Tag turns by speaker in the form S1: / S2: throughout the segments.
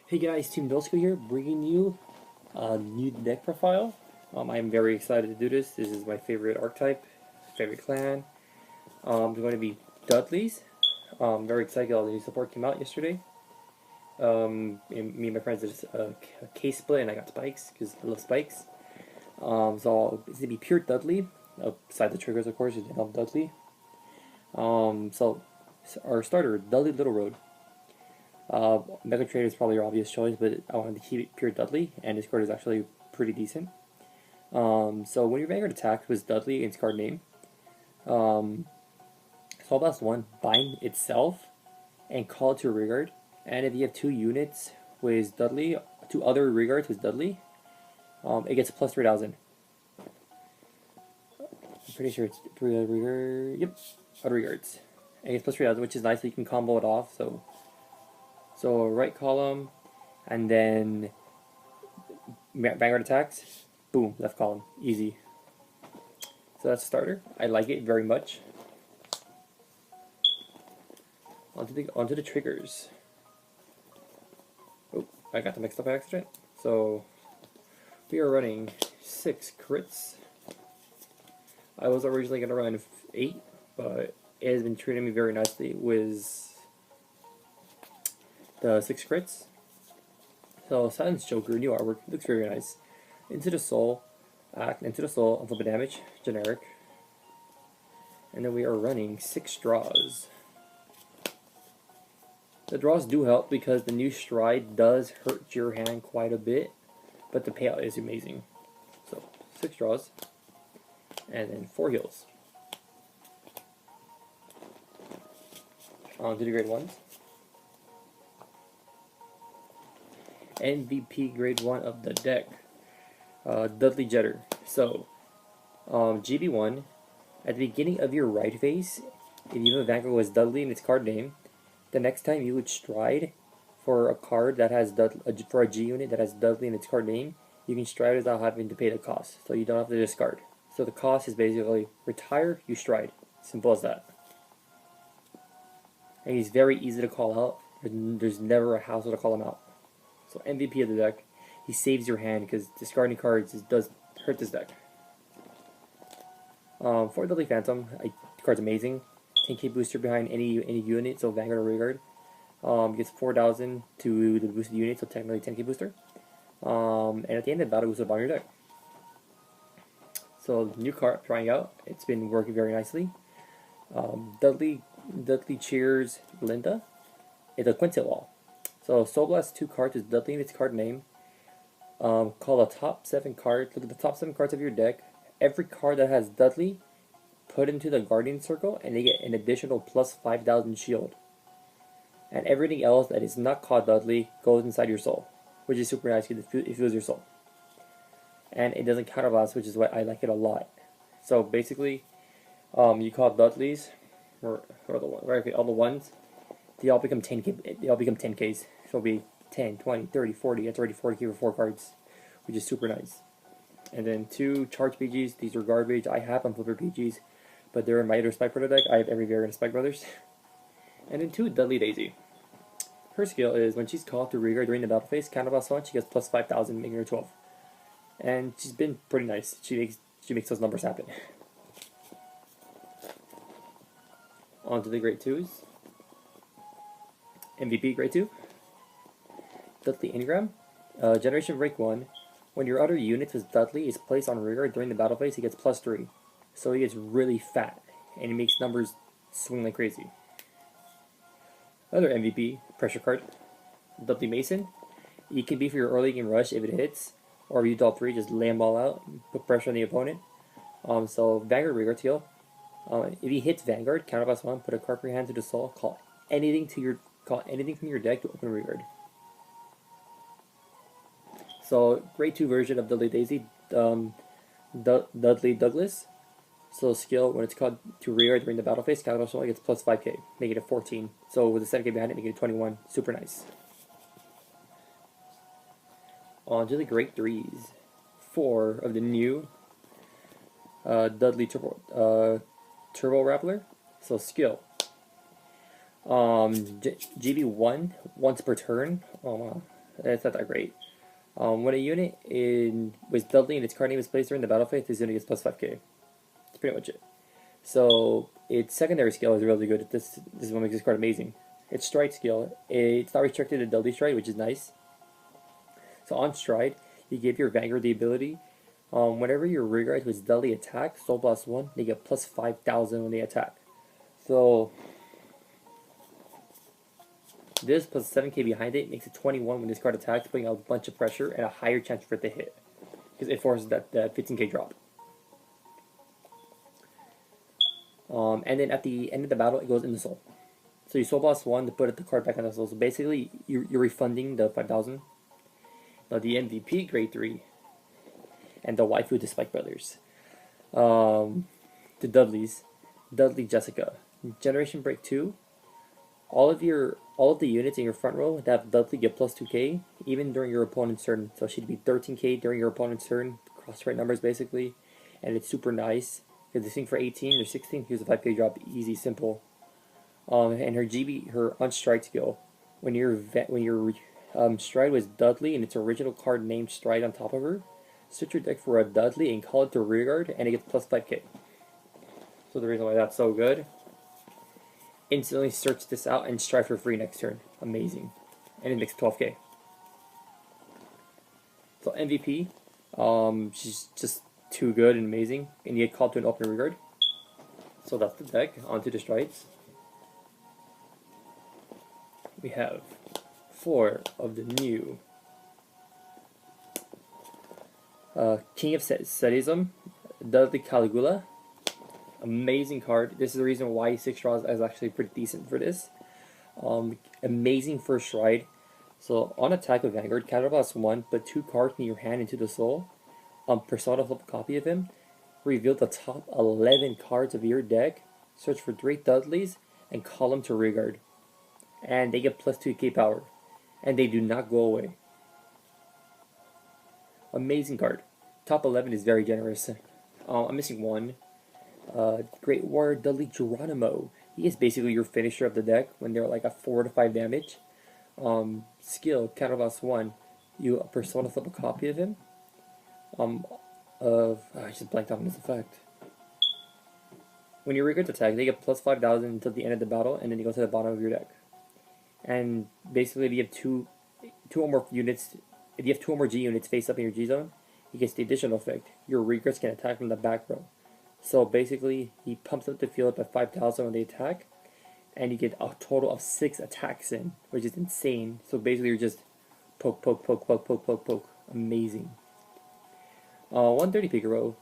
S1: Hey guys, TeamNoSkill here, bringing you a new deck profile. I'm very excited to do this. This is my favorite archetype, favorite clan. It's going to be Dudley's. Very excited. All the new support came out yesterday. And me and my friends did a case split, and I got spikes because I love spikes. So it's going to be pure Dudley, besides the triggers, of course. You know Dudley. So our starter, Dudley Little Road. Mega Trader is probably your obvious choice, but I wanted to keep it pure Dudley, and his card is actually pretty decent. So when your Vanguard attacks with Dudley in its card name, Soul Blast 1, bind itself and call it to a rearguard. And if you have 2 units with Dudley, 2 other rearguards with Dudley, it gets plus 3,000. I'm pretty sure it's 3 other rearguards. Yep, other rearguards. And it gets plus 3,000, which is nice, so you can combo it off. So right column, and then Vanguard attacks, boom, left column, easy. So that's starter. I like it very much. Onto the triggers. Oh, I got them mixed up by accident. So we are running 6 crits. I was originally going to run 8, but it has been treating me very nicely with the 6 crits. So Silence Joker, new artwork, looks very nice. Into the Soul, act into the Soul, unflip damage, generic. And then we are running 6 draws. The draws do help because the new Stride does hurt your hand quite a bit, but the payout is amazing. So 6 draws, and then 4 heals. On to the grade 1s. MVP grade 1 of the deck, Dudley Jetter. So, GB1, at the beginning of your right phase, if you have a Vanguard with Dudley in its card name, the next time you would stride for a card that has for a G unit that has Dudley in its card name, you can stride without having to pay the cost. So you don't have to discard. So the cost is basically retire, you stride. Simple as that. And he's very easy to call out. There's never a hassle to call him out. So MVP of the deck, he saves your hand because discarding cards does hurt this deck. For Dudley Phantom, the card's amazing. 10k booster behind any unit, so Vanguard or Rearguard. Gets 4,000 to the boosted unit, so technically 10k booster. And at the end of the battle, boosts up on your deck. So new card trying out, it's been working very nicely. Dudley cheers Linda. It's a Quintet Wall. So Soul Blast 2 cards is Dudley in its card name. Call the top 7 cards. Look at the top 7 cards of your deck. Every card that has Dudley, put into the Guardian Circle, and they get an additional plus 5,000 shield. And everything else that is not called Dudley goes inside your soul, which is super nice because it fills your soul. And it doesn't counterblast, which is why I like it a lot. So basically, you call Dudleys, or all the ones. They all become 10k. They all become 10ks. So it'll be 10, 20, 30, 40. That's already 40k for 4 cards, which is super nice. And then 2 charge PGs. These are garbage. I have them flipper PGs, but they're in my other Spike Brother deck. I have every variant of Spike Brothers. And then 2 Dudley Daisy. Her skill is when she's called to rearguard during the battle phase, counterblast 1, she gets plus 5,000, making her 12. And she's been pretty nice. She makes those numbers happen. On to the grade 2s. MVP grade 2. Dudley Ingram. Generation Break 1. When your other unit with Dudley is placed on rearguard during the battle phase, he gets plus 3. So he gets really fat, and he makes numbers swing like crazy. Another MVP, pressure card. Dudley Mason. It can be for your early game rush if it hits, or if you draw 3, just lay them all out, put pressure on the opponent. So Vanguard rearguard heal. If he hits Vanguard, counterblast 1, put a card from your hand to the soul, call anything from your deck to open rearguard. So grade 2 version of Dudley Daisy, Dudley Douglas. So skill, when it's called to rearguard during the battle phase, counterblast 1 gets plus 5k, making it 14. So with a 7k behind it, making it 21. Super nice. On to the grade 3s. 4 of the new Dudley Turbo Rappler. So skill. GB1 once per turn. Oh wow, It's not that great. When a unit with Dudley and its card name is placed during the battle phase, this unit gets plus 5k. That's pretty much it. So its secondary skill is really good. This is what makes this card amazing. Its stride skill, it's not restricted to Dudley stride, which is nice. So on stride, you give your Vanguard the ability. Whenever your rearguard with Dudley attack, Soul Blast 1, they get plus 5,000 when they attack. So this plus 7k behind it makes it 21 when this card attacks, putting out a bunch of pressure and a higher chance for it to hit. Because it forces that 15k drop. And then at the end of the battle, it goes in the soul. So you Soul Blast 1 to put the card back on the soul. So basically, you're refunding the 5,000. Now the MVP, grade 3. And the waifu, the Spike Brothers. The Dudleys. Dudley Jessica. Generation Break 2. All of the units in your front row that have Dudley get plus 2k, even during your opponent's turn. So she'd be 13k during your opponent's turn. Cross right numbers basically. And it's super nice. Because this thing for 18 or 16, here's a 5k drop, easy, simple. And her GB, her unstride skill, when your stride was Dudley and its original card named Stride on top of her, switch your deck for a Dudley and call it to rearguard, and it gets plus 5k. So the reason why that's so good, instantly search this out and stride for free next turn. Amazing. And it makes 12k. So MVP, she's just too good and amazing, and you get called to an open rearguard. So that's the deck. Onto the strides. We have 4 of the new King of Sadism, Dudley Caligula. Amazing card. This is the reason why 6 draws is actually pretty decent for this. Amazing first stride. So on attack with Vanguard, counterblast 1, put 2 cards in your hand into the soul. Persona flip a copy of him. Reveal the top 11 cards of your deck. Search for 3 Dudleys and call them to rearguard. And they get plus 2k power. And they do not go away. Amazing card. Top 11 is very generous. I'm missing one. Great Warrior Dudley Geronimo. He is basically your finisher of the deck when they're like at 4 to 5 damage. Skill, counterblast 1. You persona flip a copy of him. I just blanked out on this effect. When you rearguard attack, they get plus 5,000 until the end of the battle, and then you go to the bottom of your deck. And basically, if you have two or more units, if you have 2 or more G units face up in your G zone, he gets the additional effect. Your rearguards can attack from the back row. So basically, he pumps up the field by 5,000 when they attack, and you get a total of 6 attacks in, which is insane. So basically, you're just poke, poke, poke, poke, poke, poke, poke. Amazing. 130 Picaro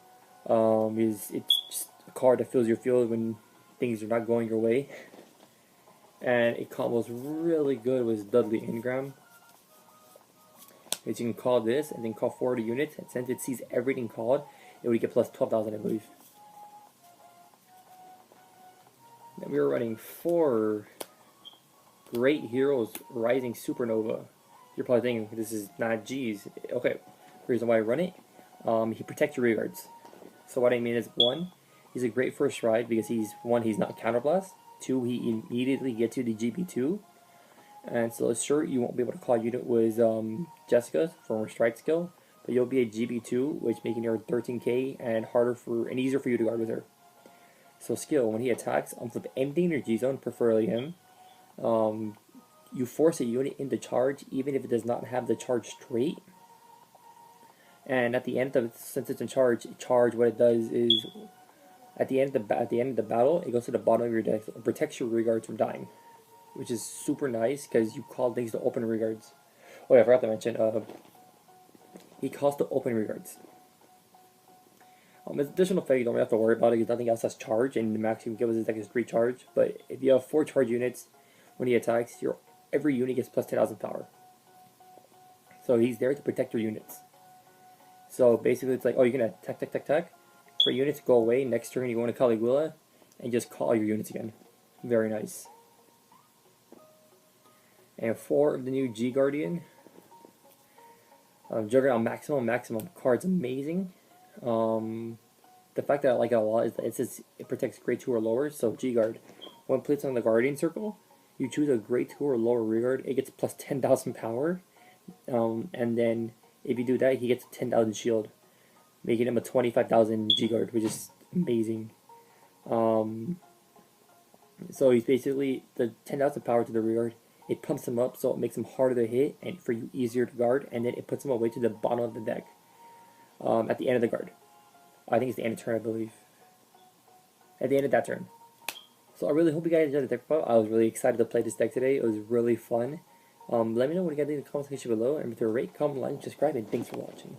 S1: it's just a card that fills your field when things are not going your way. And it combos really good with Dudley Ingram. Because you can call this and then call 40 units, and since it sees everything called, it would get plus 12,000, I believe. Then we were running 4 Great Heroes Rising Supernova. You're probably thinking, this is not G's. Okay, the reason why I run it, he protects your rearguards. So what I mean is, 1, he's a great first ride because he's not counterblast. 2, he immediately gets you the GB2. And so sure, you won't be able to call unit with Jessica from her strike skill, but you'll be a GB2, which making her 13k and easier for you to guard with her. So skill, when he attacks, flip anything in your G zone, preferably him. You force a unit into charge even if it does not have the charge straight. And at the end of, since it's in charge, what it does is at the end of the battle, it goes to the bottom of your deck and protects your rearguards from dying, which is super nice because you call things to open rearguards. Oh yeah, I forgot to mention, he calls to open rearguards. As additional effect, you don't really have to worry about it because nothing else has charge, and the max you can give his deck is 3 charge. But if you have 4 charge units, when he attacks, every unit gets plus 10,000 power. So he's there to protect your units. So basically, it's like, oh, you're gonna attack. For units, go away. Next turn, you go into Caligula, and just call your units again. Very nice. And 4 of the new G Guardian. Juggernaut maximum card's amazing. The fact that I like it a lot is that it protects grade 2 or lower. So G Guard, when placed on the Guardian circle, you choose a grade 2 or lower rearguard. It gets plus 10,000 power. And then if you do that, he gets 10,000 shield, making him a 25,000 G guard, which is amazing. Um, so he's basically the 10,000 power to the rear guard. It pumps him up, so it makes him harder to hit and for you easier to guard, and then it puts him away to the bottom of the deck at the end of the guard. I think it's the end of turn, I believe. At the end of that turn. So I really hope you guys enjoyed the deck profile. I was really excited to play this deck today. It was really fun. Let me know what you guys think in the comment section below. And remember to rate, comment, like, subscribe, and thanks for watching.